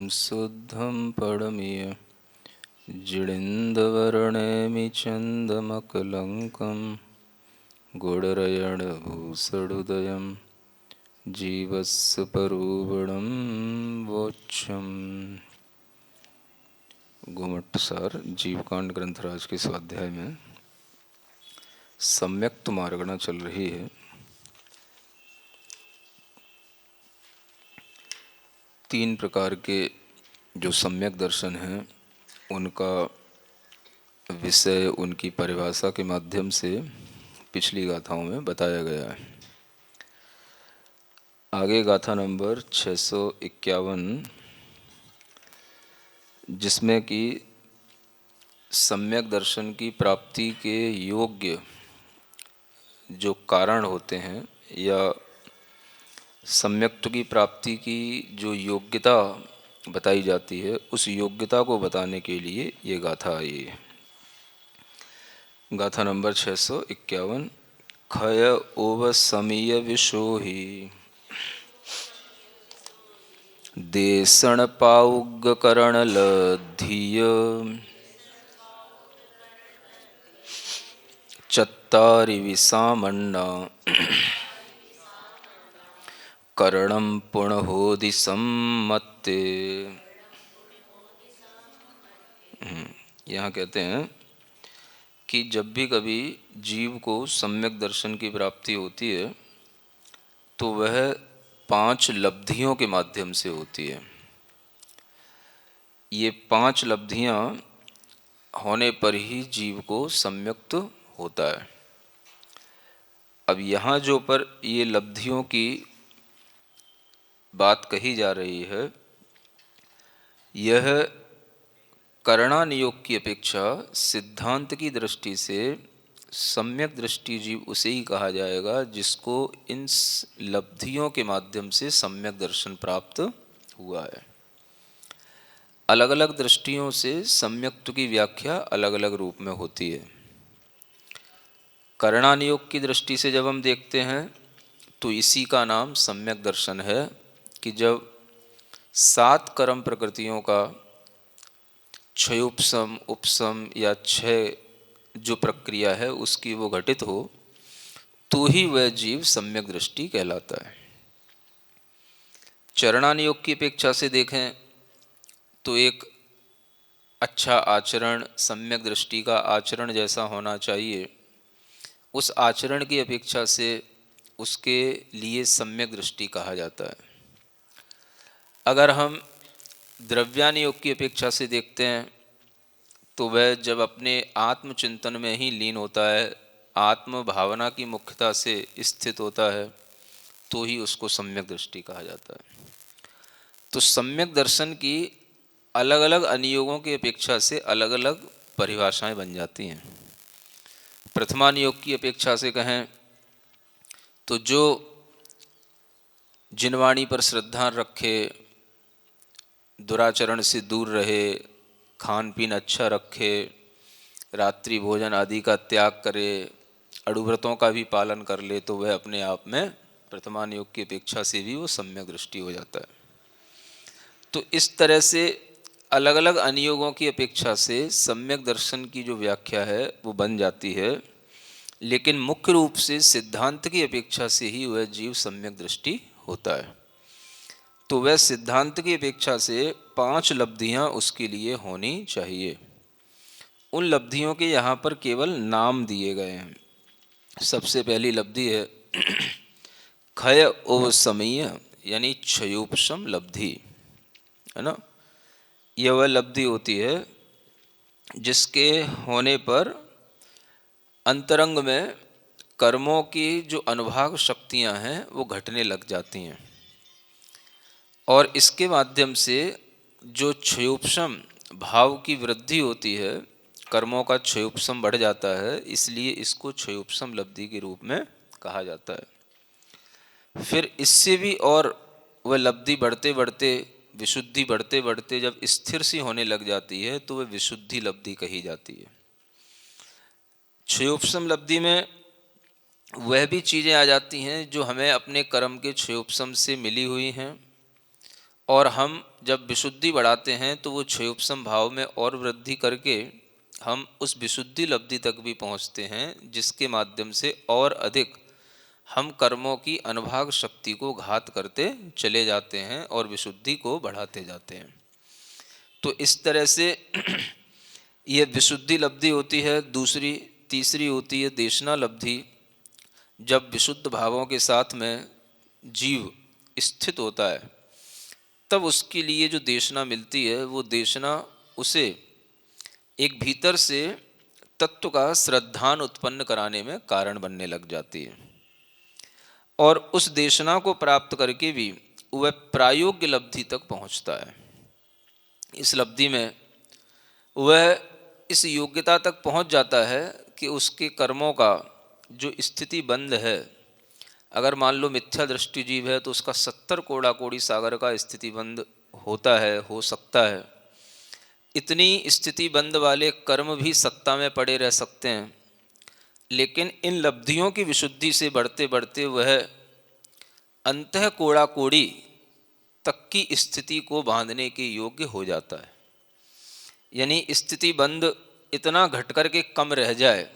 शुद्धं परमीय जिणेन्दवर्णेमि चन्दमकलङ्कं गुणरयणभूषडुदयं जीवस्य परूपणं वोच्छम्। गोमट्टसार जीवकांड ग्रंथराज के स्वाध्याय में सम्यक्त मार्गणा चल रही है। 3 प्रकार के जो सम्यक दर्शन हैं उनका विषय उनकी परिभाषा के माध्यम से पिछली गाथाओं में बताया गया है। आगे गाथा नंबर 651 जिसमें कि सम्यक दर्शन की प्राप्ति के योग्य जो कारण होते हैं या सम्यक्त्व की प्राप्ति की जो योग्यता बताई जाती है उस योग्यता को बताने के लिए ये गाथा आई है। गाथा नंबर 651 खय ओव समीय विशोहि देशण पाउग करण लधीय चत्तारि विसामन्ना करणम पुणहोदि सम्मत्ते। यहाँ कहते हैं कि जब भी कभी जीव को सम्यक दर्शन की प्राप्ति होती है तो वह 5 लब्धियों के माध्यम से होती है। ये 5 लब्धियाँ होने पर ही जीव को सम्यक्त होता है। अब यहाँ जो पर ये लब्धियों की बात कही जा रही है यह करणानियोग की अपेक्षा सिद्धांत की दृष्टि से सम्यक दृष्टि जीव उसे ही कहा जाएगा जिसको इन लब्धियों के माध्यम से सम्यक दर्शन प्राप्त हुआ है। अलग अलग दृष्टियों से सम्यक्त्व की व्याख्या अलग अलग रूप में होती है। करणानियोग की दृष्टि से जब हम देखते हैं तो इसी का नाम सम्यक दर्शन है कि जब 7 कर्म प्रकृतियों का क्षयोपशम उपशम या क्षय जो प्रक्रिया है उसकी वो घटित हो तो ही वह जीव सम्यक दृष्टि कहलाता है। चरणानियोग की अपेक्षा से देखें तो एक अच्छा आचरण सम्यक दृष्टि का आचरण जैसा होना चाहिए, उस आचरण की अपेक्षा से उसके लिए सम्यक दृष्टि कहा जाता है। अगर हम द्रव्यानियोग की अपेक्षा से देखते हैं तो वह जब अपने आत्मचिंतन में ही लीन होता है, आत्म भावना की मुख्यता से स्थित होता है तो ही उसको सम्यक दृष्टि कहा जाता है। तो सम्यक दर्शन की अलग अलग अनुयोगों की अपेक्षा से अलग अलग परिभाषाएं बन जाती हैं। प्रथमानुयोग की अपेक्षा से कहें तो जो जिनवाणी पर श्रद्धा रखे, दुराचरण से दूर रहे, खान पीन अच्छा रखे, रात्रि भोजन आदि का त्याग करे, अड़ुव्रतों का भी पालन कर ले तो वह अपने आप में प्रथमानुयोग की अपेक्षा से भी वो सम्यक दृष्टि हो जाता है। तो इस तरह से अलग अलग अनुयोगों की अपेक्षा से सम्यक दर्शन की जो व्याख्या है वो बन जाती है, लेकिन मुख्य रूप से सिद्धांत की अपेक्षा से ही वह जीव सम्यक दृष्टि होता है। तो वह सिद्धांत की अपेक्षा से 5 लब्धियां उसके लिए होनी चाहिए। उन लब्धियों के यहाँ पर केवल नाम दिए गए हैं। सबसे पहली लब्धि है क्षय उपशमीय यानी क्षयोपशम लब्धि, है ना। यह वह लब्धि होती है जिसके होने पर अंतरंग में कर्मों की जो अनुभाग शक्तियां हैं वो घटने लग जाती हैं और इसके माध्यम से जो क्षयोपशम भाव की वृद्धि होती है, कर्मों का क्षयोपशम बढ़ जाता है, इसलिए इसको क्षयोपशम लब्धि के रूप में कहा जाता है। फिर इससे भी और वह लब्धि बढ़ते बढ़ते विशुद्धि बढ़ते बढ़ते जब स्थिर सी होने लग जाती है तो वह विशुद्धि लब्धि कही जाती है। क्षयोपशम लब्धि में वह भी चीज़ें आ जाती हैं जो हमें अपने कर्म के क्षयोपशम से मिली हुई हैं और हम जब विशुद्धि बढ़ाते हैं तो वो क्षयोपशम भाव में और वृद्धि करके हम उस विशुद्धि लब्धि तक भी पहुँचते हैं, जिसके माध्यम से और अधिक हम कर्मों की अनुभाग शक्ति को घात करते चले जाते हैं और विशुद्धि को बढ़ाते जाते हैं। तो इस तरह से ये विशुद्धि लब्धि होती है। दूसरी तीसरी होती है देशना लब्धि। जब विशुद्ध भावों के साथ में जीव स्थित होता है तब उसके लिए जो देशना मिलती है, वो देशना उसे एक भीतर से तत्व का श्रद्धान उत्पन्न कराने में कारण बनने लग जाती है। और उस देशना को प्राप्त करके भी वह प्रायोग्य लब्धि तक पहुंचता है। इस लब्धि में वह इस योग्यता तक पहुंच जाता है कि उसके कर्मों का जो स्थिति बंध है, अगर मान लो मिथ्या दृष्टि जीव है तो उसका 70 कोड़ा कोड़ी सागर का स्थिति बंध होता है, हो सकता है। इतनी स्थिति बंध वाले कर्म भी सत्ता में पड़े रह सकते हैं, लेकिन इन लब्धियों की विशुद्धि से बढ़ते बढ़ते वह अंतः कोड़ा कोड़ी तक की स्थिति को बांधने के योग्य हो जाता है। यानी स्थिति बंध इतना घट कर के कम रह जाए,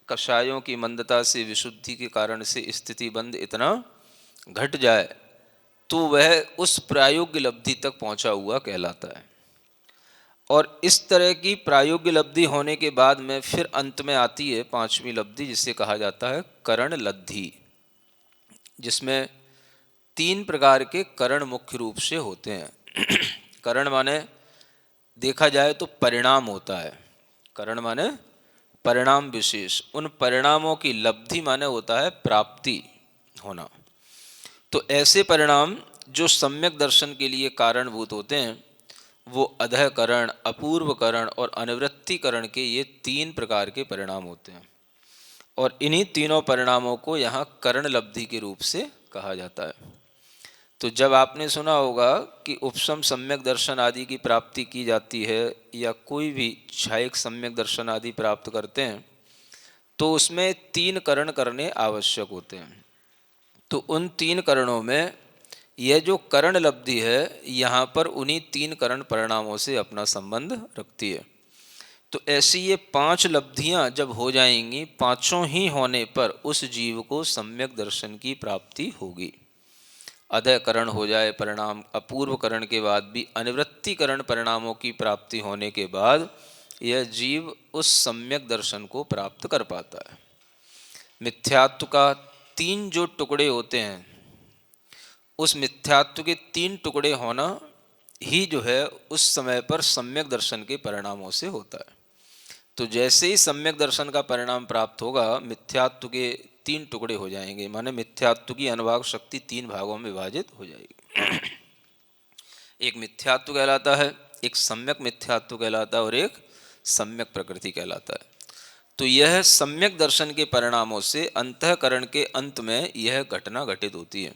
कषायों की मंदता से विशुद्धि के कारण से स्थिति बंध इतना घट जाए तो वह उस प्रायोग्य लब्धि तक पहुंचा हुआ कहलाता है। और इस तरह की प्रायोग्य लब्धि होने के बाद में फिर अंत में आती है पांचवी लब्धि, जिसे कहा जाता है करण लब्धि, जिसमें 3 प्रकार के करण मुख्य रूप से होते हैं। करण माने देखा जाए तो परिणाम होता है। करण माने परिणाम विशेष। उन परिणामों की लब्धि माने होता है प्राप्ति होना। तो ऐसे परिणाम जो सम्यक दर्शन के लिए कारणभूत होते हैं, वो अधःकरण, अपूर्वकरण और अनुवृत्तिकरण के ये 3 प्रकार के परिणाम होते हैं। और इन्हीं तीनों परिणामों को यहाँ करण लब्धि के रूप से कहा जाता है। तो जब आपने सुना होगा कि उपशम सम्यक दर्शन आदि की प्राप्ति की जाती है या कोई भी क्षायिक सम्यक दर्शन आदि प्राप्त करते हैं, तो उसमें 3 करण करने आवश्यक होते हैं। तो उन 3 करणों में यह जो करण लब्धि है, यहाँ पर उन्हीं 3 करण परिणामों से अपना संबंध रखती है। तो ऐसी ये 5 लब्धियाँ जब हो जाएंगी, पांचों ही होने पर उस जीव को सम्यक दर्शन की प्राप्ति होगी। अधःकरण हो जाए परिणाम, अपूर्वकरण के बाद भी अनुवृत्तिकरण परिणामों की प्राप्ति होने के बाद यह जीव उस सम्यक दर्शन को प्राप्त कर पाता है। मिथ्यात्व का 3 जो टुकड़े होते हैं, उस मिथ्यात्व के 3 टुकड़े होना ही जो है उस समय पर सम्यक दर्शन के परिणामों से होता है। तो जैसे ही सम्यक दर्शन का परिणाम प्राप्त होगा, मिथ्यात्व के 3 टुकड़े हो जाएंगे, माने मिथ्यात्व की अनुभाग शक्ति 3 भागों में विभाजित हो जाएगी। एक मिथ्यात्व कहलाता है, एक सम्यक मिथ्यात्व कहलाता है और एक सम्यक प्रकृति कहलाता है। तो यह सम्यक दर्शन के परिणामों से अंतःकरण के अंत में यह घटना घटित होती है,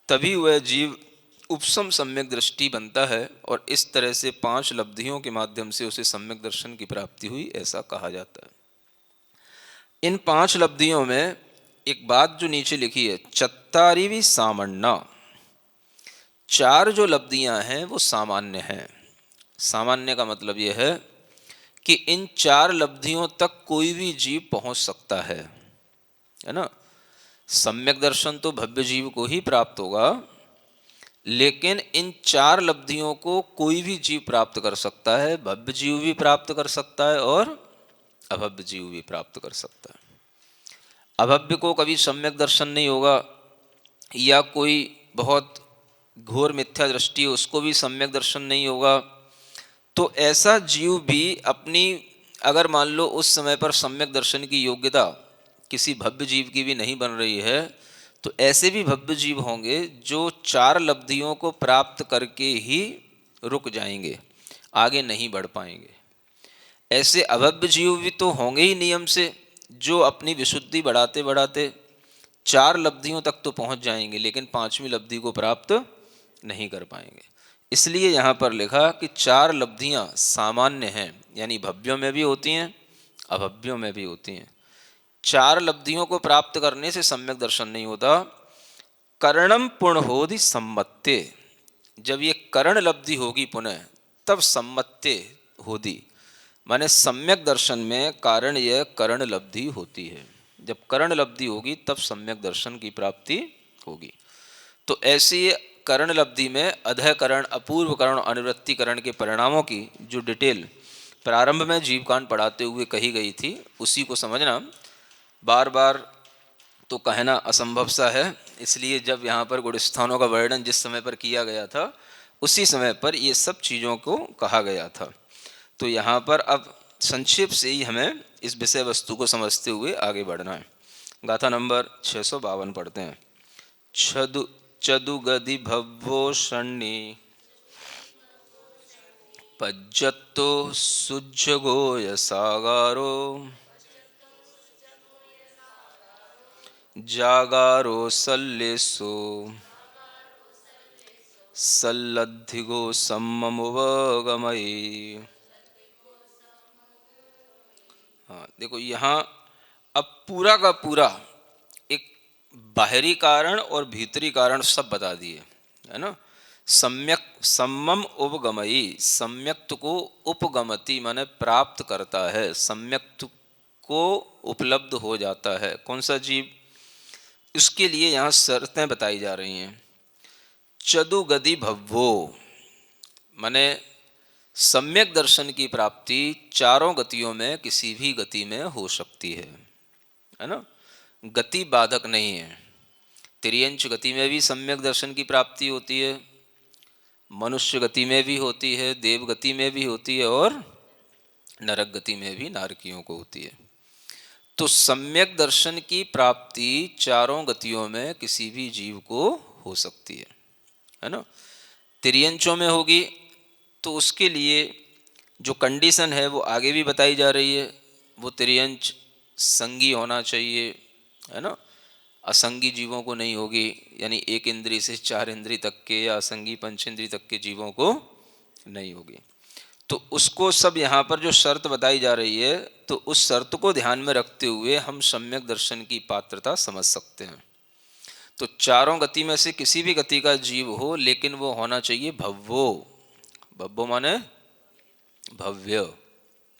तभी वह जीव उपशम सम्यक दृष्टि बनता है। और इस तरह से 5 लब्धियों के माध्यम से उसे सम्यक दर्शन की प्राप्ति हुई, ऐसा कहा जाता है। इन 5 लब्धियों में एक बात जो नीचे लिखी है, चत्तारिवी सामान्य, 4 जो लब्धियां हैं वो सामान्य हैं। सामान्य का मतलब यह है कि इन 4 लब्धियों तक कोई भी जीव पहुंच सकता है ना। सम्यक दर्शन तो भव्य जीव को ही प्राप्त होगा, लेकिन इन 4 लब्धियों को कोई भी जीव प्राप्त कर सकता है। भव्य जीव भी प्राप्त कर सकता है और अभव्य जीव भी प्राप्त कर सकता है। अभव्य को कभी सम्यक दर्शन नहीं होगा, या कोई बहुत घोर मिथ्या दृष्टि उसको भी सम्यक दर्शन नहीं होगा। तो ऐसा जीव भी अपनी, अगर मान लो उस समय पर सम्यक दर्शन की योग्यता किसी भव्य जीव की भी नहीं बन रही है, तो ऐसे भी भव्य जीव होंगे जो 4 लब्धियों को प्राप्त करके ही रुक जाएंगे, आगे नहीं बढ़ पाएंगे। ऐसे अभव्य जीव भी तो होंगे ही नियम से, जो अपनी विशुद्धि बढ़ाते बढ़ाते 4 लब्धियों तक तो पहुंच जाएंगे, लेकिन 5वीं लब्धि को प्राप्त नहीं कर पाएंगे। इसलिए यहाँ पर लिखा कि 4 लब्धियाँ सामान्य हैं, यानी भव्यों में भी होती हैं, अभव्यों में भी होती हैं। 4 लब्धियों को प्राप्त करने से सम्यक दर्शन नहीं होता। करणम पुण्होदि सम्मत्ते, जब ये करण लब्धि होगी पुनः तब सम्मत्ते होती, माने सम्यक दर्शन में कारण यह करण लब्धि होती है। जब करण लब्धि होगी तब सम्यक दर्शन की प्राप्ति होगी। तो ऐसी करण लब्धि में अधःकरण, अपूर्व करण, अनुवृत्ति करण के परिणामों की जो डिटेल प्रारंभ में जीवकांड पढ़ाते हुए कही गई थी, उसी को समझना। बार बार तो कहना असंभव सा है, इसलिए जब यहाँ पर गुणस्थानों का वर्णन जिस समय पर किया गया था उसी समय पर ये सब चीज़ों को कहा गया था। तो यहाँ पर अब संक्षेप से ही हमें इस विषय वस्तु को समझते हुए आगे बढ़ना है। गाथा नंबर 652 पढ़ते हैं। छदु चदु गदि भव्वो षण्णी पज्जत्तो सुज्जगो यसागारो जागारो सल्लेसो सल्लद्धिगो सम्ममुपगमयि। हाँ देखो, यहाँ अब पूरा का पूरा एक बाहरी कारण और भीतरी कारण सब बता दिए, है ना। सम्यक सम्मम उपगमयि, सम्यक्त को उपगमति माने प्राप्त करता है, सम्यक्त को उपलब्ध हो जाता है। कौन सा जीव? इसके लिए यहाँ शर्तें बताई जा रही हैं। चदु गदि भव्वो माने सम्यक दर्शन की प्राप्ति चारों गतियों में किसी भी गति में हो सकती है ना। गति बाधक नहीं है। तिर्यंच गति में भी सम्यक दर्शन की प्राप्ति होती है, मनुष्य गति में भी होती है, देव गति में भी होती है और नरक गति में भी नारकियों को होती है। तो सम्यक दर्शन की प्राप्ति चारों गतियों में किसी भी जीव को हो सकती है ना। तिर्यंचों में होगी तो उसके लिए जो कंडीशन है वो आगे भी बताई जा रही है। वो तिर्यंच संगी होना चाहिए, है ना। असंगी जीवों को नहीं होगी, यानी एक इंद्री से चार इंद्री तक के या असंगी पंचेंद्री तक के जीवों को नहीं होगी। तो उसको सब यहाँ पर जो शर्त बताई जा रही है, तो उस शर्त को ध्यान में रखते हुए हम सम्यक दर्शन की पात्रता समझ सकते हैं। तो चारों गति में से किसी भी गति का जीव हो, लेकिन वो होना चाहिए भव्वो। भव्वो माने भव्य,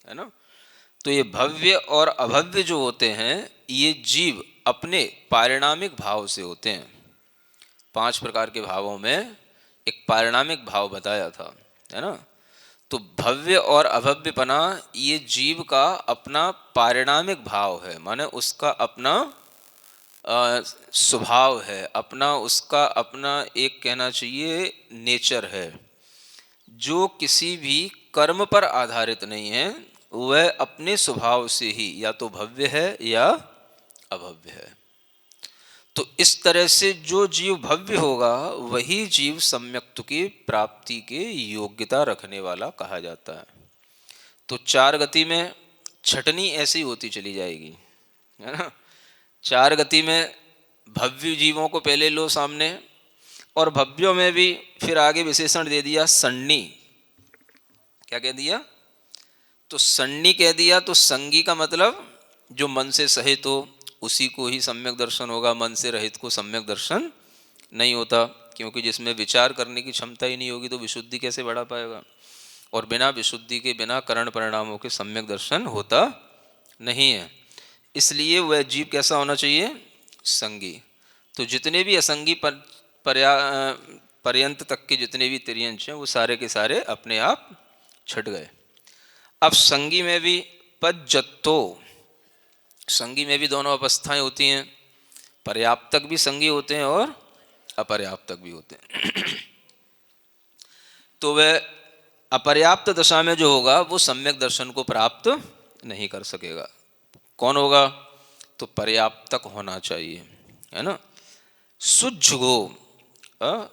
है ना। तो ये भव्य और अभव्य जो होते हैं, ये जीव अपने पारिणामिक भाव से होते हैं। 5 प्रकार के भावों में एक पारिणामिक भाव बताया था, है ना। तो भव्य और अभव्यपना ये जीव का अपना पारिणामिक भाव है, माने उसका अपना स्वभाव है, अपना उसका अपना एक कहना चाहिए नेचर है, जो किसी भी कर्म पर आधारित नहीं है। वह अपने स्वभाव से ही या तो भव्य है या अभव्य है। तो इस तरह से जो जीव भव्य होगा वही जीव सम्यक्त्व की प्राप्ति के योग्यता रखने वाला कहा जाता है। तो 4 गति में छटनी ऐसी होती चली जाएगी, है ना। 4 गति में भव्य जीवों को पहले लो सामने, और भव्यों में भी फिर आगे विशेषण दे दिया सन्नी। क्या कह दिया? तो सन्नी कह दिया। तो संगी का मतलब जो मन से सहित हो उसी को ही सम्यक दर्शन होगा, मन से रहित को सम्यक दर्शन नहीं होता, क्योंकि जिसमें विचार करने की क्षमता ही नहीं होगी तो विशुद्धि कैसे बढ़ा पाएगा। और बिना विशुद्धि के, बिना करण परिणामों के सम्यक दर्शन होता नहीं है। इसलिए वह जीव कैसा होना चाहिए? संगी। तो जितने भी असंगी पर्यंत तक के जितने भी तिर्यंश हैं वो सारे के सारे अपने आप छट गए। अब संगी में भी पज्जत्तो, संगी में भी दोनों अवस्थाएं होती हैं। पर्याप्तक भी संगी होते हैं और अपर्याप्तक भी होते हैं। तो वह अपर्याप्त दशा में जो होगा वो सम्यक दर्शन को प्राप्त नहीं कर सकेगा। कौन होगा? तो पर्याप्तक होना चाहिए, है ना। सुज्जगो,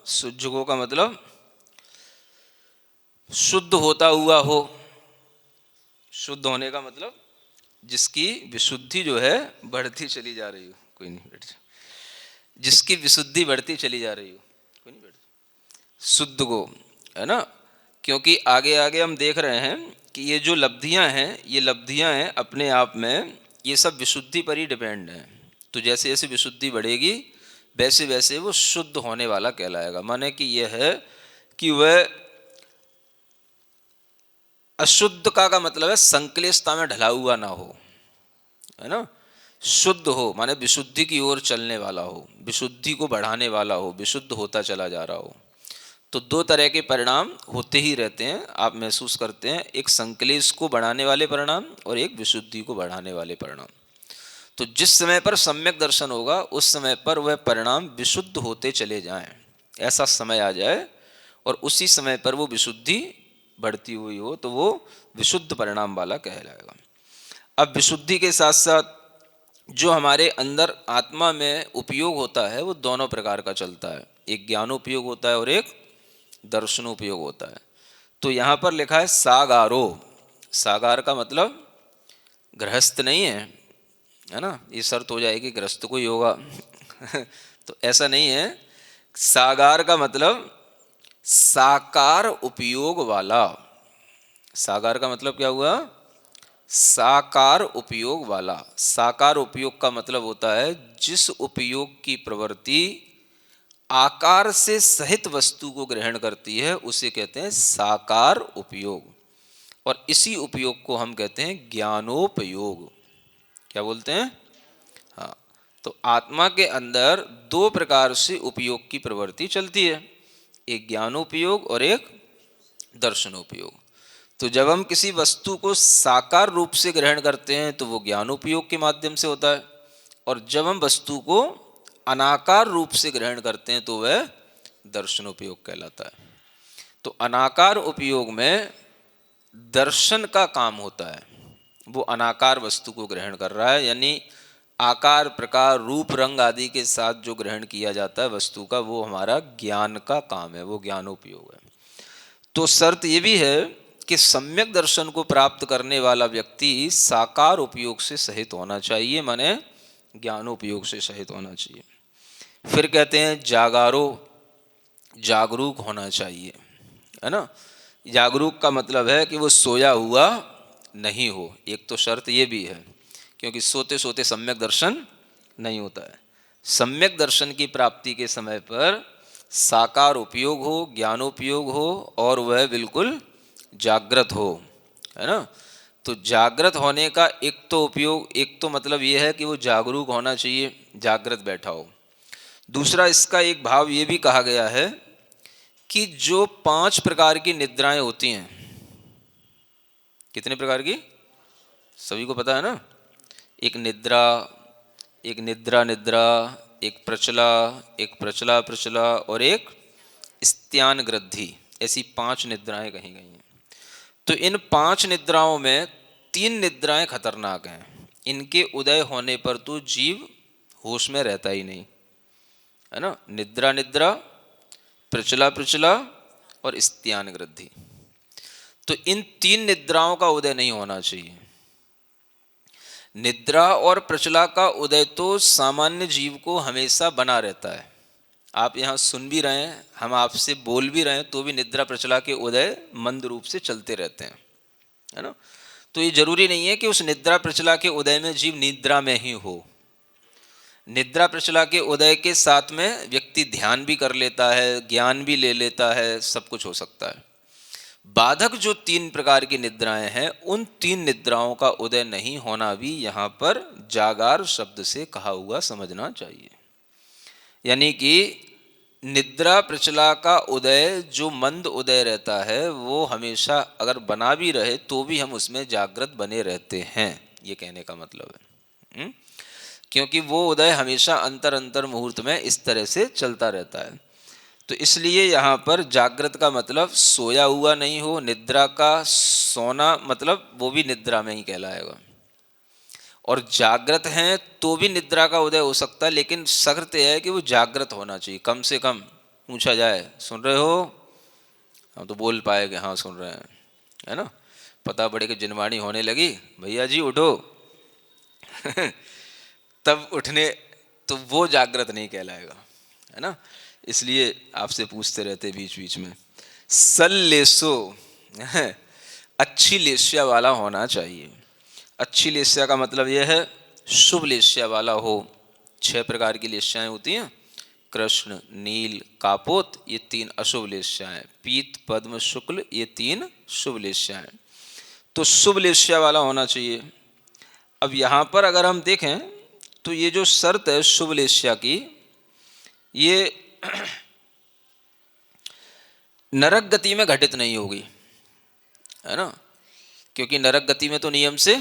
सुज्जगो का मतलब शुद्ध होता हुआ हो। शुद्ध होने का मतलब जिसकी विशुद्धि जो है बढ़ती चली जा रही हो। कोई नहीं बैठ जाओ। जिसकी विशुद्धि बढ़ती चली जा रही हो, कोई नहीं बैठ जाओ। शुद्ध को, है ना। क्योंकि आगे आगे हम देख रहे हैं कि ये जो लब्धियां हैं, ये लब्धियां हैं अपने आप में, ये सब विशुद्धि पर ही डिपेंड है। तो जैसे जैसे विशुद्धि बढ़ेगी वैसे वैसे वो शुद्ध होने वाला कहलाएगा। माने कि यह है कि वह अशुद्ध का मतलब है संक्लेशता में ढला हुआ ना हो, है ना। शुद्ध हो माने विशुद्धि की ओर चलने वाला हो, विशुद्धि को बढ़ाने वाला हो, विशुद्ध होता चला जा रहा हो। तो दो तरह के परिणाम होते ही रहते हैं, आप महसूस करते हैं, एक संक्लेश को बढ़ाने वाले परिणाम और एक विशुद्धि को बढ़ाने वाले परिणाम। तो जिस समय पर सम्यक दर्शन होगा उस समय पर वह परिणाम विशुद्ध होते चले जाएं, ऐसा समय आ जाए और उसी समय पर वो विशुद्धि बढ़ती हुई हो तो वो विशुद्ध परिणाम वाला कहलाएगा। अब विशुद्धि के साथ साथ जो हमारे अंदर आत्मा में उपयोग होता है वो दोनों प्रकार का चलता है, एक ज्ञानोपयोग होता है और एक दर्शनोपयोग होता है। तो यहाँ पर लिखा है सागारो, सागार का मतलब गृहस्थ नहीं है ना, ये शर्त हो जाएगी गृहस्थ को ही होगा तो ऐसा नहीं है। सागार का मतलब साकार उपयोग वाला, सागार का मतलब क्या हुआ, साकार उपयोग वाला। साकार उपयोग का मतलब होता है जिस उपयोग की प्रवृत्ति आकार से सहित वस्तु को ग्रहण करती है उसे कहते हैं साकार उपयोग, और इसी उपयोग को हम कहते हैं ज्ञानोपयोग। क्या बोलते हैं, हाँ। तो आत्मा के अंदर दो प्रकार से उपयोग की प्रवृत्ति चलती है, एक ज्ञानोपयोग और एक दर्शनोपयोग। तो जब हम किसी वस्तु को साकार रूप से ग्रहण करते हैं तो वो ज्ञानोपयोग के माध्यम से होता है, और जब हम वस्तु को अनाकार रूप से ग्रहण करते हैं तो वह दर्शनोपयोग कहलाता है। तो अनाकार उपयोग में दर्शन का काम होता है, वो अनाकार वस्तु को ग्रहण कर रहा है, यानी आकार प्रकार रूप रंग आदि के साथ जो ग्रहण किया जाता है वस्तु का वो हमारा ज्ञान का काम है, वो ज्ञानोपयोग है। तो शर्त ये भी है कि सम्यक दर्शन को प्राप्त करने वाला व्यक्ति साकार उपयोग से सहित होना चाहिए, माने ज्ञानोपयोग से सहित होना चाहिए। फिर कहते हैं जागारो, जागरूक होना चाहिए, है ना। जागरूक का मतलब है कि वो सोया हुआ नहीं हो, एक तो शर्त ये भी है, क्योंकि सोते सोते सम्यक दर्शन नहीं होता है। सम्यक दर्शन की प्राप्ति के समय पर साकार उपयोग हो, ज्ञानोपयोग हो और वह बिल्कुल जागृत हो, है ना। तो जागृत होने का एक तो उपयोग, एक तो मतलब ये है कि वो जागरूक होना चाहिए, जागृत बैठा हो। दूसरा इसका एक भाव ये भी कहा गया है कि जो 5 प्रकार की निद्राएं होती हैं, कितने प्रकार की, सभी को पता है ना, एक निद्रा, एक निद्रा निद्रा, एक प्रचला, एक प्रचला प्रचला और एक स्त्यान ग्रद्धि, ऐसी 5 निद्राएं कही गई हैं। तो इन 5 निद्राओं में 3 निद्राएं खतरनाक हैं, इनके उदय होने पर तो जीव होश में रहता ही नहीं, है ना। निद्रा निद्रा, प्रचला प्रचला और स्त्यान ग्रद्धि। तो इन 3 निद्राओं का उदय नहीं होना चाहिए। निद्रा और प्रचला का उदय तो सामान्य जीव को हमेशा बना रहता है, आप यहाँ सुन भी रहे हैं, हम आपसे बोल भी रहे हैं, तो भी निद्रा प्रचला के उदय मंद रूप से चलते रहते हैं, है ना। तो ये जरूरी नहीं है कि उस निद्रा प्रचला के उदय में जीव निद्रा में ही हो। निद्रा प्रचला के उदय के साथ में व्यक्ति ध्यान भी कर लेता है, ज्ञान भी ले लेता है, सब कुछ हो सकता है। बाधक जो 3 प्रकार की निद्राएं हैं उन 3 निद्राओं का उदय नहीं होना भी यहाँ पर जागार शब्द से कहा हुआ समझना चाहिए। यानी कि निद्रा प्रचला का उदय जो मंद उदय रहता है वो हमेशा अगर बना भी रहे तो भी हम उसमें जागृत बने रहते हैं, ये कहने का मतलब है। क्योंकि वो उदय हमेशा अंतर अंतर मुहूर्त में इस तरह से चलता रहता है। तो इसलिए यहाँ पर जागृत का मतलब सोया हुआ नहीं हो, निद्रा का सोना मतलब वो भी निद्रा में ही कहलाएगा, और जागृत हैं तो भी निद्रा का उदय हो सकता है, लेकिन शर्त यह है कि वो जागृत होना चाहिए। कम से कम पूछा जाए सुन रहे हो, हम तो बोल पाए कि हाँ सुन रहे हैं, है ना। पता पड़े कि जिनवाणी होने लगी, भैया जी उठो तब उठने, तो वो जागृत नहीं कहलाएगा, है ना। इसलिए आपसे पूछते रहते बीच बीच में। सल्लेसो अच्छी लेस्या वाला होना चाहिए। अच्छी लेस्या का मतलब यह है शुभ लेस्या वाला हो। 6 प्रकार की लेस्याएं होती हैं, कृष्ण, नील, कापोत, ये 3 अशुभ लेस्याएं। पीत, पद्म, शुक्ल, ये 3 शुभ लेस्याएं। तो शुभ लेस्या वाला होना चाहिए। अब यहाँ पर अगर हम देखें तो ये जो शर्त है शुभ लेस्या की, ये नरक गति में घटित नहीं होगी, है ना, क्योंकि नरक गति में तो नियम से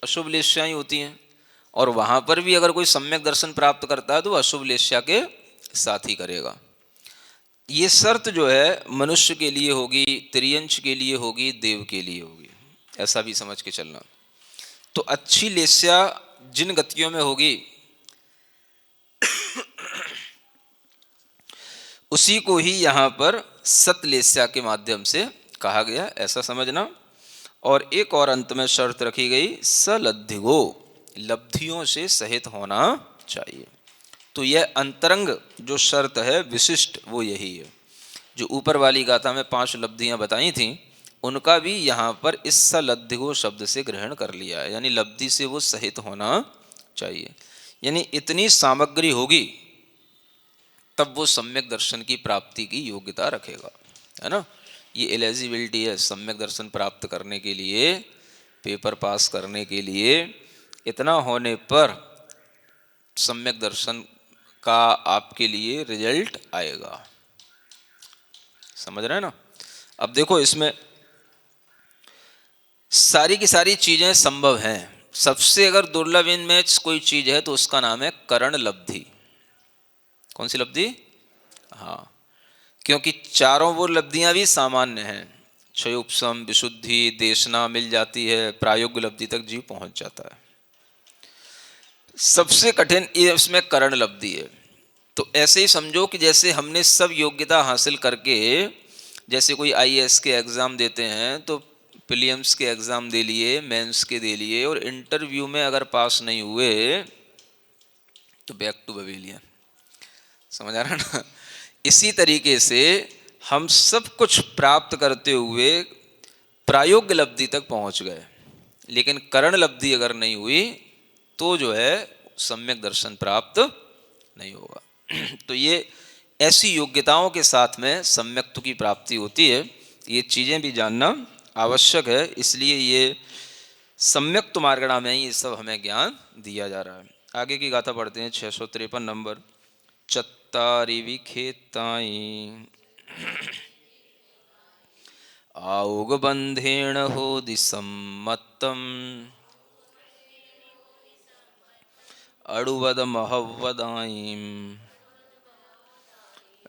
अशुभ लेस्याएं होती हैं, और वहाँ पर भी अगर कोई सम्यक दर्शन प्राप्त करता है तो अशुभ लेस्या के साथ ही करेगा। ये शर्त जो है मनुष्य के लिए होगी, त्रियंश के लिए होगी, देव के लिए होगी, ऐसा भी समझ के चलना। तो अच्छी लेस्या जिन गतियों में होगी उसी को ही यहाँ पर सतलेस्या के माध्यम से कहा गया, ऐसा समझना। और एक और अंत में शर्त रखी गई, सलब्धिगो, लब्धियों से सहित होना चाहिए। तो यह अंतरंग जो शर्त है विशिष्ट, वो यही है। जो ऊपर वाली गाथा में 5 लब्धियां बताई थीं, उनका भी यहाँ पर इस सलब्धिगो शब्द से ग्रहण कर लिया है, यानी लब्धि से वो सहित होना चाहिए। यानी इतनी सामग्री होगी तब वो सम्यक दर्शन की प्राप्ति की योग्यता रखेगा, है ना। ये एलिजिबिलिटी है सम्यक दर्शन प्राप्त करने के लिए, पेपर पास करने के लिए। इतना होने पर सम्यक दर्शन का आपके लिए रिजल्ट आएगा, समझ रहे हैं ना। अब देखो इसमें सारी की सारी चीजें संभव हैं। सबसे अगर दुर्लभ इनमें कोई चीज है तो उसका नाम है करण लब्धि। कौन सी लब्धि? हाँ, क्योंकि चारों वो लब्धियां भी सामान्य हैं। क्षयोपशम, विशुद्धि, देशना मिल जाती है, प्रायोग्य लब्धि तक जीव पहुंच जाता है। सबसे कठिन ये उसमें करण लब्धि है। तो ऐसे ही समझो कि जैसे हमने सब योग्यता हासिल करके, जैसे कोई आईएएस के एग्ज़ाम देते हैं तो प्रीलिम्स के एग्ज़ाम दे लिए, मेंस के दे लिए, और इंटरव्यू में अगर पास नहीं हुए तो बैक टू पवेलियन, समझ आ रहा ना। इसी तरीके से हम सब कुछ प्राप्त करते हुए प्रायोग्य लब्धि तक पहुंच गए, लेकिन करण लब्धि अगर नहीं हुई तो जो है सम्यक दर्शन प्राप्त नहीं होगा। तो ये ऐसी योग्यताओं के साथ में सम्यक्त्व की प्राप्ति होती है। ये चीज़ें भी जानना आवश्यक है, इसलिए ये सम्यक्त्व मार्गणा में ये सब हमें ज्ञान दिया जा रहा है। आगे की गाथा पढ़ते हैं, 653 नंबर। चत्तारि विखेताई आउग बंधेण होदि सम्मत्तम अड़ुवद महवदाईं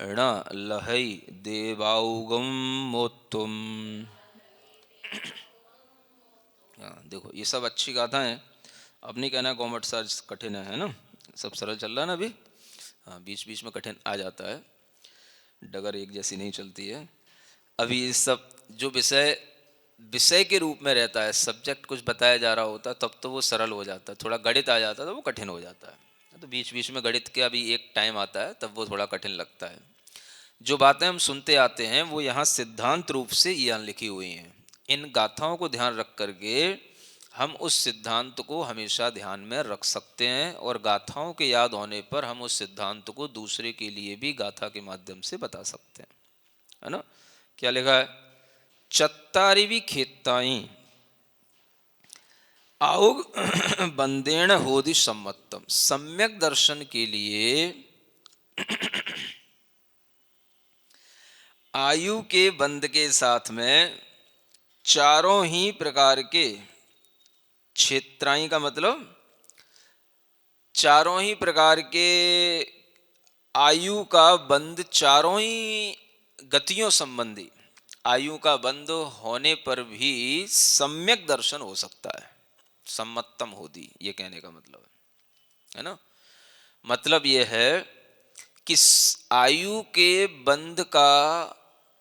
ण लहई देवाउगम मोत्तुम। देखो ये सब अच्छी गाथा है। अब नहीं कहना कॉमेट सर्च कठिन है ना, सब सरल चल रहा है ना अभी। हाँ, बीच बीच में कठिन आ जाता है, डगर एक जैसी नहीं चलती है। अभी ये सब जो विषय विषय के रूप में रहता है, सब्जेक्ट कुछ बताया जा रहा होता है, तब तो वो सरल हो जाता है। थोड़ा गणित आ जाता है तो वो कठिन हो जाता है। तो बीच बीच में गणित के अभी एक टाइम आता है तब वो थोड़ा कठिन लगता है। जो बातें हम सुनते आते हैं वो यहाँ सिद्धांत रूप से यहाँ लिखी हुई हैं। इन गाथाओं को ध्यान रख करके हम उस सिद्धांत को हमेशा ध्यान में रख सकते हैं, और गाथाओं के याद होने पर हम उस सिद्धांत को दूसरे के लिए भी गाथा के माध्यम से बता सकते हैं, है ना। क्या लिखा है? चत्तारि विखेताई आउग बंदेण होदि सम्मत्तम। सम्यक दर्शन के लिए आयु के बंध के साथ में चारों ही प्रकार के क्षेत्राई का मतलब चारों ही प्रकार के आयु का बंध, चारों ही गतियों संबंधी आयु का बंध होने पर भी सम्यक दर्शन हो सकता है। सम्मत्तम होदी, ये कहने का मतलब है ना। मतलब ये है कि आयु के बंध का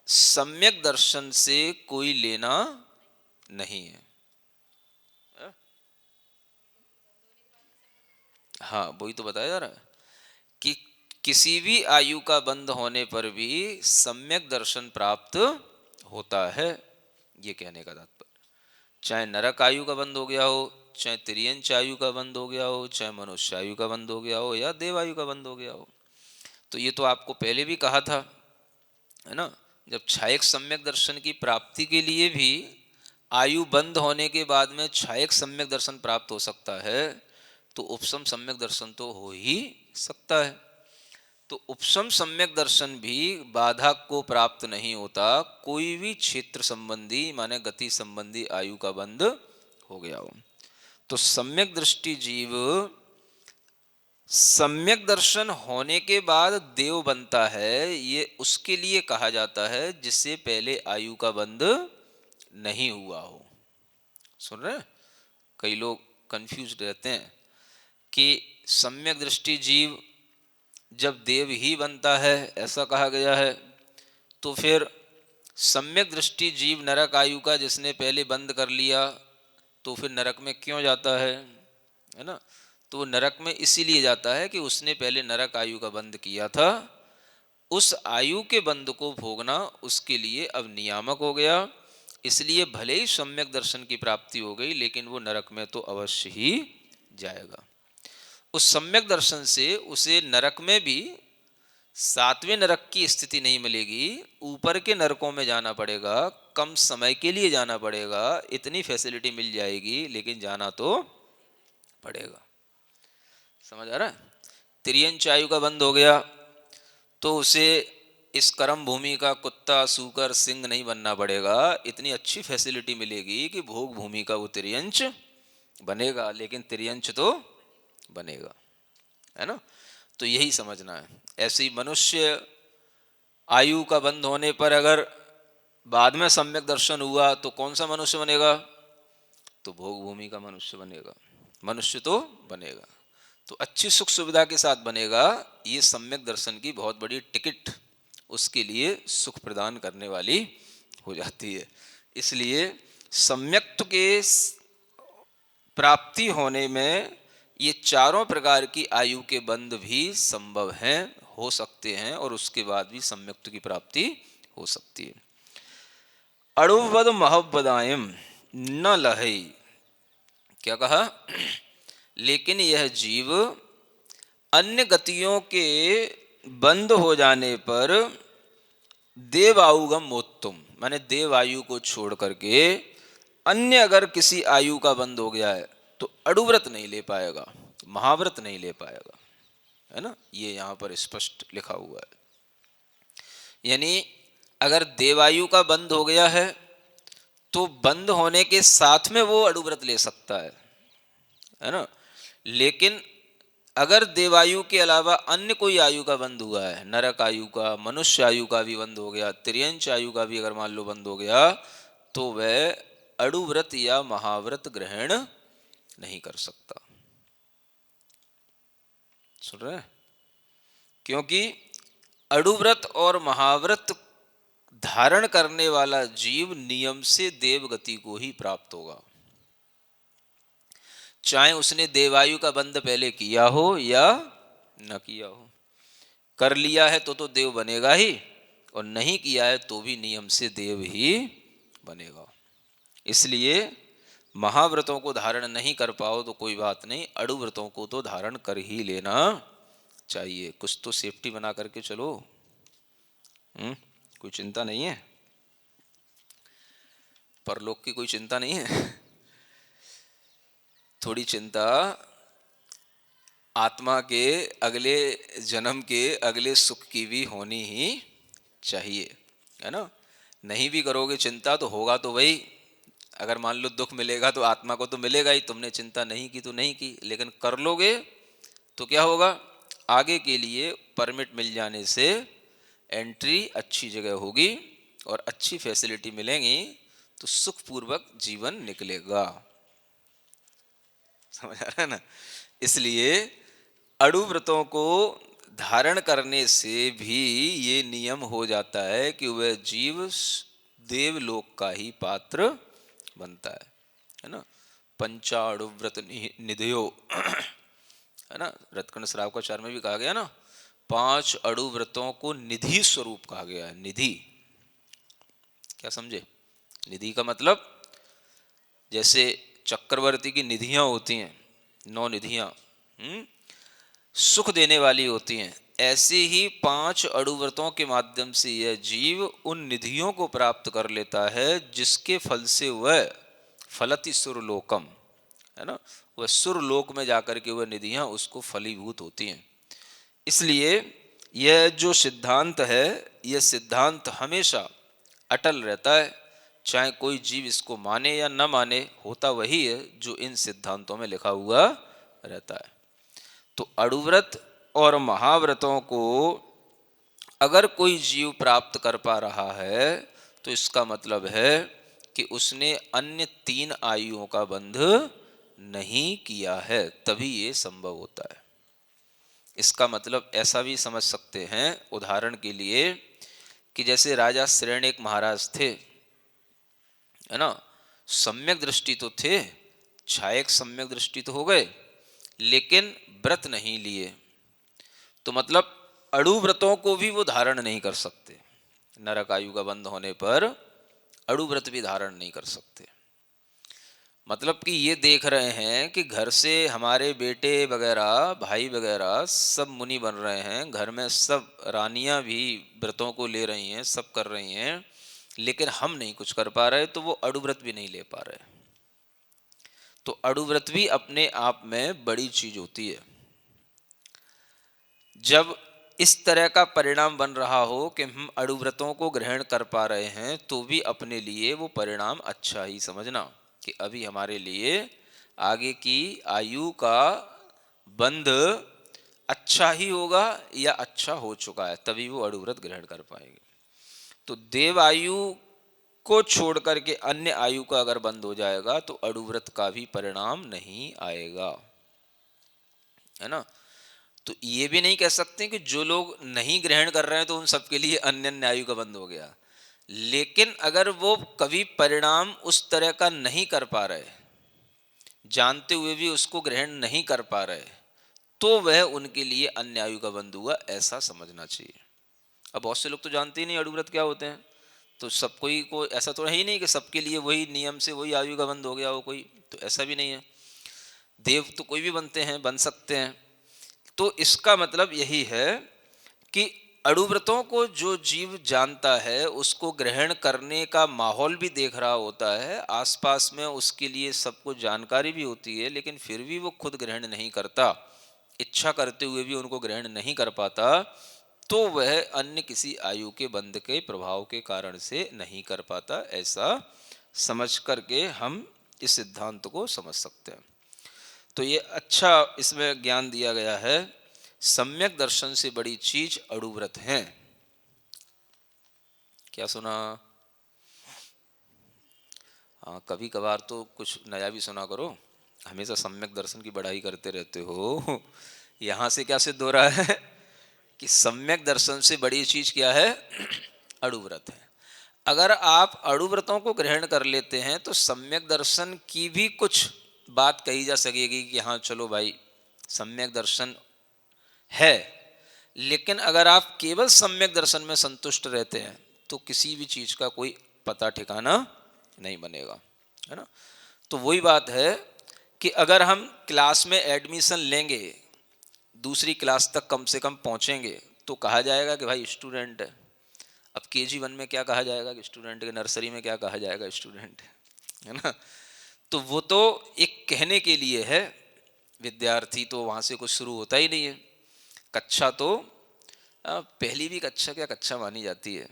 सम्यक दर्शन से कोई लेना नहीं है। हाँ, वही तो बताया जा रहा है कि किसी भी आयु का बंध होने पर भी सम्यक दर्शन प्राप्त होता है, ये कहने का तात्पर्य। चाहे नरक आयु का बंध हो गया हो, चाहे तिर्यंच आयु का बंध हो गया हो, चाहे मनुष्य आयु का बंध हो गया हो, या देवायु का बंध हो गया हो, तो ये तो आपको पहले भी कहा था, है ना। जब छायक सम्यक दर्शन की प्राप्ति के लिए भी आयु बंद होने के बाद में छायक सम्यक दर्शन प्राप्त हो सकता है, तो उपसम सम्यक दर्शन तो हो ही सकता है। तो उपसम सम्यक दर्शन भी बाधा को प्राप्त नहीं होता, कोई भी क्षेत्र संबंधी माने गति संबंधी आयु का बंध हो गया हो। तो सम्यक दृष्टि जीव सम्यक दर्शन होने के बाद देव बनता है, ये उसके लिए कहा जाता है जिससे पहले आयु का बंध नहीं हुआ हो। सुन रहे हैं? कई लोग कंफ्यूज रहते हैं कि सम्यक दृष्टि जीव जब देव ही बनता है, ऐसा कहा गया है, तो फिर सम्यक दृष्टि जीव नरक आयु का जिसने पहले बंद कर लिया, तो फिर नरक में क्यों जाता है ना। तो वो नरक में इसीलिए जाता है कि उसने पहले नरक आयु का बंद किया था, उस आयु के बंद को भोगना उसके लिए अब नियामक हो गया, इसलिए भले ही सम्यक दर्शन की प्राप्ति हो गई लेकिन वो नरक में तो अवश्य ही जाएगा। उस सम्यक दर्शन से उसे नरक में भी सातवें नरक की स्थिति नहीं मिलेगी, ऊपर के नरकों में जाना पड़ेगा, कम समय के लिए जाना पड़ेगा, इतनी फैसिलिटी मिल जाएगी लेकिन जाना तो पड़ेगा। समझ आ रहा है? त्रियंच आयु का बंद हो गया तो उसे इस कर्म भूमि का कुत्ता सूकर सिंह नहीं बनना पड़ेगा, इतनी अच्छी फैसिलिटी मिलेगी कि भोग भूमि का वो त्रियंच बनेगा, लेकिन त्रियंच तो बनेगा, है ना। तो यही समझना है। ऐसे ही मनुष्य आयु का बंद होने पर अगर बाद में सम्यक दर्शन हुआ तो कौन सा मनुष्य बनेगा? तो भोग भूमि का मनुष्य बनेगा, मनुष्य तो बनेगा, तो अच्छी सुख सुविधा के साथ बनेगा। ये सम्यक दर्शन की बहुत बड़ी टिकट उसके लिए सुख प्रदान करने वाली हो जाती है। इसलिए सम्यक्त्व के प्राप्ति होने में ये चारों प्रकार की आयु के बंध भी संभव हैं, हो सकते हैं, और उसके बाद भी सम्यक्त्व की प्राप्ति हो सकती है। अड़ुवद महब्बदायम न लहई, क्या कहा? लेकिन यह जीव अन्य गतियों के बंद हो जाने पर देवायुगम मोत्तुम, माने देव आयु को छोड़ करके अन्य अगर किसी आयु का बंद हो गया है तो अड़ुव्रत नहीं ले पाएगा, महाव्रत नहीं ले पाएगा, है ना। ये यहाँ पर स्पष्ट लिखा हुआ है। यानी अगर देवायु का बंद हो गया है तो बंद होने के साथ में वो अड़ुव्रत ले सकता है ना। लेकिन अगर देवायु के अलावा अन्य कोई आयु का बंद हुआ है, नरक आयु का, मनुष्य आयु का भी बंद हो गया, त्रियंच आयु का भी अगर मान लो बंद हो गया, तो वह अड़ुव्रत या महाव्रत ग्रहण नहीं कर सकता। सुन रहे हैं? क्योंकि अड़ुव्रत और महाव्रत धारण करने वाला जीव नियम से देवगति को ही प्राप्त होगा, चाहे उसने देवायु का बंध पहले किया हो या न किया हो। कर लिया है तो देव बनेगा ही, और नहीं किया है तो भी नियम से देव ही बनेगा। इसलिए महाव्रतों को धारण नहीं कर पाओ तो कोई बात नहीं, अड़ुव्रतों को तो धारण कर ही लेना चाहिए। कुछ तो सेफ्टी बना करके चलो, कोई चिंता नहीं है, परलोक की कोई चिंता नहीं है। थोड़ी चिंता आत्मा के अगले जन्म के अगले सुख की भी होनी ही चाहिए, है ना। नहीं भी करोगे चिंता तो होगा तो वही, अगर मान लो दुख मिलेगा तो आत्मा को तो मिलेगा ही, तुमने चिंता नहीं की तो नहीं की, लेकिन कर लोगे तो क्या होगा? आगे के लिए परमिट मिल जाने से एंट्री अच्छी जगह होगी और अच्छी फैसिलिटी मिलेंगी, तो सुखपूर्वक जीवन निकलेगा। समझ आ रहा है ना। इसलिए अड़ुव्रतों को धारण करने से भी ये नियम हो जाता है कि वह जीव देवलोक का ही पात्र बनता है ना। पंचा अड़ुव्रत निधयो, है ना। रत्कन श्राव का चार में भी कहा गया ना, 5 अड़ुव्रतों को निधि स्वरूप कहा गया है। निधि क्या समझे? निधि का मतलब जैसे चक्रवर्ती की निधियां होती हैं, 9 निधियां सुख देने वाली होती हैं, ऐसे ही 5 अणुव्रतों के माध्यम से यह जीव उन निधियों को प्राप्त कर लेता है जिसके फल से वह फलति सुरलोकम, है ना, वह सुरलोक में जाकर के वह निधियां उसको फलीभूत होती हैं। इसलिए यह जो सिद्धांत है, यह सिद्धांत हमेशा अटल रहता है, चाहे कोई जीव इसको माने या न माने, होता वही है जो इन सिद्धांतों में लिखा हुआ रहता है। तो अणुव्रत और महाव्रतों को अगर कोई जीव प्राप्त कर पा रहा है तो इसका मतलब है कि उसने अन्य 3 आयुओं का बंध नहीं किया है, तभी ये संभव होता है। इसका मतलब ऐसा भी समझ सकते हैं, उदाहरण के लिए, कि जैसे राजा श्रेणिक महाराज थे, है ना, सम्यक दृष्टि तो थे, छायक सम्यक दृष्टि तो हो गए, लेकिन व्रत नहीं लिए, तो मतलब अणुव्रतों को भी वो धारण नहीं कर सकते। नरक आयु का बंध होने पर अणुव्रत भी धारण नहीं कर सकते। मतलब कि ये देख रहे हैं कि घर से हमारे बेटे वगैरह, भाई वगैरह सब मुनि बन रहे हैं, घर में सब रानियां भी व्रतों को ले रही हैं, सब कर रही हैं, लेकिन हम नहीं कुछ कर पा रहे, तो वो अणुव्रत भी नहीं ले पा रहे। तो अणुव्रत भी अपने आप में बड़ी चीज होती है। जब इस तरह का परिणाम बन रहा हो कि हम अणुव्रतों को ग्रहण कर पा रहे हैं, तो भी अपने लिए वो परिणाम अच्छा ही समझना कि अभी हमारे लिए आगे की आयु का बंध अच्छा ही होगा या अच्छा हो चुका है, तभी वो अणुव्रत ग्रहण कर पाएंगे। तो देव आयु को छोड़ करके अन्य आयु का अगर बंद हो जाएगा तो अणुव्रत का भी परिणाम नहीं आएगा, है ना। तो ये भी नहीं कह सकते कि जो लोग नहीं ग्रहण कर रहे हैं तो उन सबके लिए अन्य अन्य आयु का बंद हो गया, लेकिन अगर वो कभी परिणाम उस तरह का नहीं कर पा रहे, जानते हुए भी उसको ग्रहण नहीं कर पा रहे, तो वह उनके लिए अन्य आयु का बंद हुआ, ऐसा समझना चाहिए। अब बहुत से लोग तो जानते ही नहीं अणुव्रत क्या होते हैं, तो सब कोई को ऐसा तो है ही नहीं कि सबके लिए वही नियम से वही आयु का बंद हो गया हो कोई, तो ऐसा भी नहीं है। देव तो कोई भी बनते हैं, बन सकते हैं। तो इसका मतलब यही है कि अणुव्रतों को जो जीव जानता है, उसको ग्रहण करने का माहौल भी देख रहा होता है, आसपास में उसके लिए सबको जानकारी भी होती है, लेकिन फिर भी वो खुद ग्रहण नहीं करता, इच्छा करते हुए भी उनको ग्रहण नहीं कर पाता, तो वह अन्य किसी आयु के बंध के प्रभाव के कारण से नहीं कर पाता। ऐसा समझ करके हम इस सिद्धांत को समझ सकते हैं। तो ये अच्छा इसमें ज्ञान दिया गया है, सम्यक दर्शन से बड़ी चीज अणुव्रत है। क्या सुना? हाँ, कभी कभार तो कुछ नया भी सुना करो, हमेशा सम्यक दर्शन की बढ़ाई करते रहते हो। यहाँ से क्या सिद्ध हो रहा है कि सम्यक दर्शन से बड़ी चीज क्या है? अणुव्रत है। अगर आप अणुव्रतों को ग्रहण कर लेते हैं तो सम्यक दर्शन की भी कुछ बात कही जा सकेगी कि हाँ चलो भाई सम्यक दर्शन है, लेकिन अगर आप केवल सम्यक दर्शन में संतुष्ट रहते हैं तो किसी भी चीज का कोई पता ठिकाना नहीं बनेगा, है ना। तो वही बात है कि अगर हम क्लास में एडमिशन लेंगे, दूसरी क्लास तक कम से कम पहुंचेंगे, तो कहा जाएगा कि भाई स्टूडेंट है। अब KG 1 में क्या कहा जाएगा कि स्टूडेंट है, नर्सरी में क्या कहा जाएगा, स्टूडेंट है ना। तो वो तो एक कहने के लिए है, विद्यार्थी तो वहां से कुछ शुरू होता ही नहीं है। कक्षा तो पहली भी कक्षा क्या कक्षा मानी जाती है?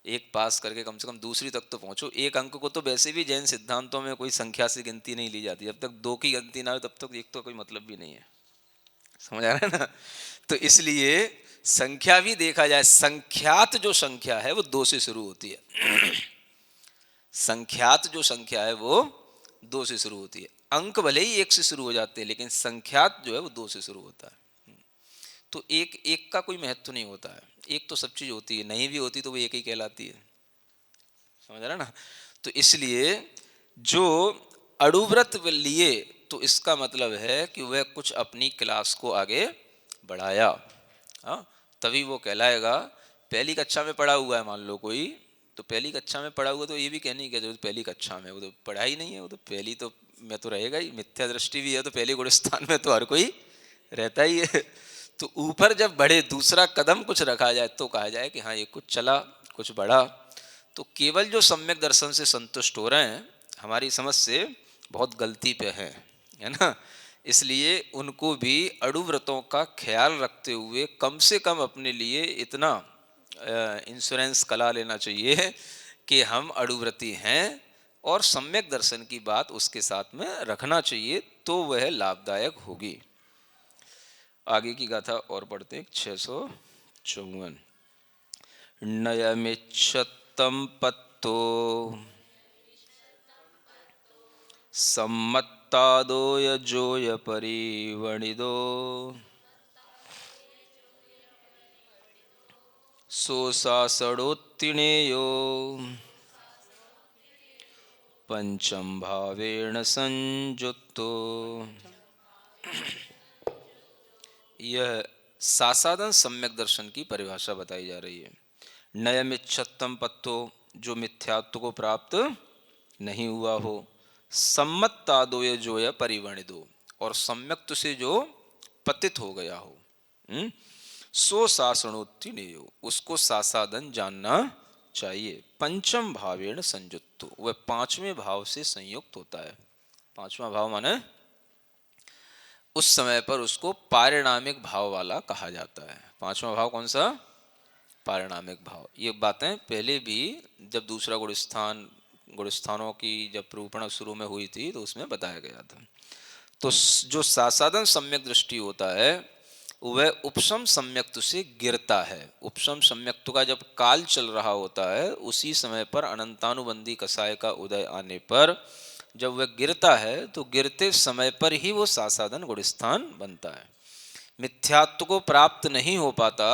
एक पास करके कम से कम दूसरी तक तो पहुंचो। एक अंक को तो वैसे भी जैन सिद्धांतों में कोई संख्या से गिनती नहीं ली जाती, जब तक 2 की गिनती ना हो तब तक एक तो कोई मतलब भी नहीं है। समझ आ रहा है ना। तो इसलिए संख्या भी देखा जाए, संख्यात जो संख्या है वो 2 से शुरू होती है। संख्यात जो संख्या है वो 2 से शुरू होती है। अंक भले ही 1 से शुरू हो जाते हैं, लेकिन संख्यात जो है वो 2 से शुरू होता है। तो एक एक का कोई महत्व नहीं होता है, एक तो सब चीज होती है, नहीं भी होती तो वो एक ही कहलाती है। समझ रहा ना। तो इसलिए जो अणुव्रत लिए तो इसका मतलब है कि वह कुछ अपनी क्लास को आगे बढ़ाया, हाँ, तभी वो कहलाएगा। पहली कक्षा में पढ़ा हुआ है मान लो कोई, तो पहली कक्षा में पढ़ा हुआ तो ये भी कहने की जरूरत, पहली कक्षा में वो तो पढ़ा ही नहीं है, वो तो पहली तो में तो रहेगा ही, मिथ्या दृष्टि भी है तो पहले गुण स्थान में तो हर कोई रहता ही है। तो ऊपर जब बढ़े, दूसरा कदम कुछ रखा जाए तो कहा जाए कि हाँ ये कुछ चला, कुछ बढ़ा। तो केवल जो सम्यक दर्शन से संतुष्ट हो रहे हैं, हमारी समझ से बहुत गलती पे हैं, है ना। इसलिए उनको भी अड़ुव्रतों का ख्याल रखते हुए कम से कम अपने लिए इतना इंश्योरेंस करा लेना चाहिए कि हम अड़ुव्रती हैं, और सम्यक दर्शन की बात उसके साथ में रखना चाहिए, तो वह लाभदायक होगी। आगे की गाथा और पढ़ते हैं। 654। नयमिच्छत्तम पत्तो सम्मत्तादो यजोय परिवणिदो सोसासड़ोत्तिणेयो पंचम भावेण संयुक्तो। यह सासादन सम्यक दर्शन की परिभाषा बताई जा रही है। नयमिच्छत्तम पत्तो, जो मिथ्यात्व को प्राप्त नहीं हुआ हो, सम्मत्तादोय जो या परिवर्णिदो, और सम्यक्त से जो पतित हो गया हो, सो सासणोत्तिनेयो, उसको सासादन जानना चाहिए। पंचम भावेण संयुक्तो, वह पांचवें भाव से संयुक्त होता है। पांचवा भाव माने उस समय पर उसको पारिणामिक भाव वाला कहा जाता है। पांचवा भाव कौन सा? पारिणामिक भाव। ये बातें पहले भी जब दूसरा गुणस्थानों की जब निरूपण शुरू में हुई थी तो उसमें बताया गया था। तो जो सासादन सम्यक दृष्टि होता है वह उपशम सम्यक्त से गिरता है। उपशम सम्यक्त का जब काल चल रहा होता है, उसी समय पर अनंतानुबंधी कसाय का उदय आने पर जब वह गिरता है तो गिरते समय पर ही वो सासादन गुणस्थान बनता है। मिथ्यात्व को प्राप्त नहीं हो पाता,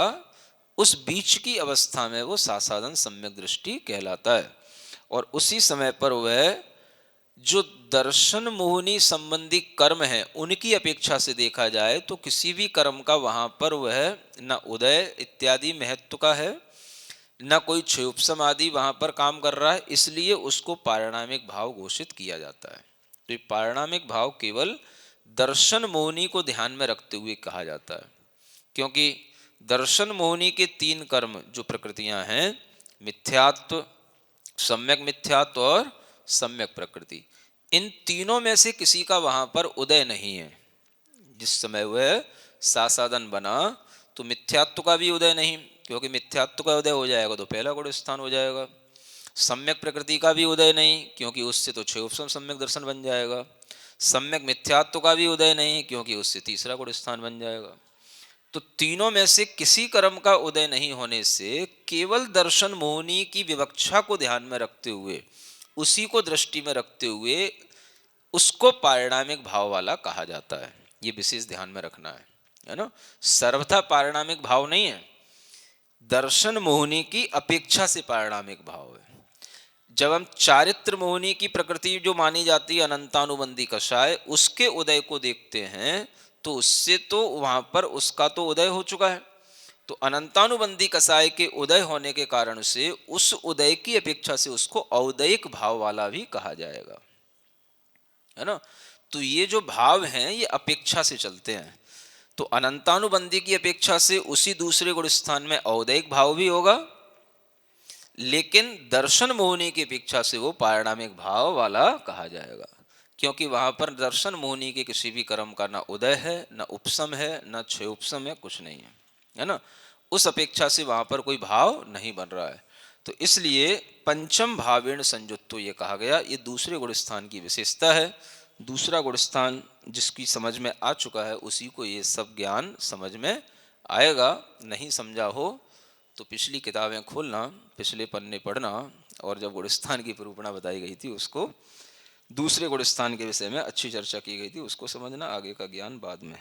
उस बीच की अवस्था में वो सासादन सम्यक दृष्टि कहलाता है। और उसी समय पर वह जो दर्शन मोहनी संबंधी कर्म है उनकी अपेक्षा से देखा जाए तो किसी भी कर्म का वहां पर वह न उदय इत्यादि महत्व का है, न कोई क्षयोपशम आदि वहां पर काम कर रहा है, इसलिए उसको पारिणामिक भाव घोषित किया जाता है। तो ये पारिणामिक भाव केवल दर्शन मोहनी को ध्यान में रखते हुए कहा जाता है, क्योंकि दर्शन मोहनी के तीन कर्म जो प्रकृतियां हैं, मिथ्यात्व, सम्यक मिथ्यात्व और सम्यक प्रकृति, इन तीनों में से किसी का वहां पर उदय नहीं है। जिस समय वह सासादन बना तो मिथ्यात्व का भी उदय नहीं, क्योंकि मिथ्यात्व का उदय हो जाएगा तो पहला गुण स्थान हो जाएगा। सम्यक प्रकृति का भी उदय नहीं, क्योंकि उससे तो क्षयोपशम सम्यक दर्शन बन जाएगा। सम्यक मिथ्यात्व का भी उदय नहीं, क्योंकि उससे तीसरा गुण स्थान बन जाएगा। तो तीनों में से किसी कर्म का उदय नहीं होने से केवल दर्शन मोहनी की विवक्षा को ध्यान में रखते हुए, उसी को दृष्टि में रखते हुए उसको पारिणामिक भाव वाला कहा जाता है। ये विशेष ध्यान में रखना है ना। सर्वथा पारिणामिक भाव नहीं है, दर्शन मोहनी की अपेक्षा से पारिणामिक भाव है। जब हम चारित्र मोहनी की प्रकृति जो मानी जाती है अनंतानुबंधी कषाय, उसके उदय को देखते हैं तो उससे तो वहां पर उसका तो उदय हो चुका है। तो अनंतानुबंधी कसाय के उदय होने के कारण से उस उदय की अपेक्षा से उसको औदयिक भाव वाला भी कहा जाएगा, है ना। तो ये जो भाव हैं ये अपेक्षा से चलते हैं। तो अनंतानुबंधी की अपेक्षा से उसी दूसरे गुण स्थान में औदयिक भाव भी होगा, लेकिन दर्शन मोहनी की अपेक्षा से वो पारिणामिक भाव वाला कहा जाएगा, क्योंकि वहां पर दर्शन मोहनी के किसी भी कर्म का ना उदय है, ना उपशम है, ना क्षयोपशम है, कुछ नहीं है ना। उस अपेक्षा से वहां पर कोई भाव नहीं बन रहा है। तो इसलिए पंचम भावेण संयुक्तो ये कहा गया। ये दूसरे गुण स्थान की विशेषता है। दूसरा गुण स्थान जिसकी समझ में आ चुका है उसी को ये सब ज्ञान समझ में आएगा। नहीं समझा हो तो पिछली किताबें खोलना, पिछले पन्ने पढ़ना, और जब गुणस्थान की निरूपणा बताई गई थी उसको, दूसरे गुणस्थान के विषय में अच्छी चर्चा की गई थी, उसको समझना, आगे का ज्ञान बाद में।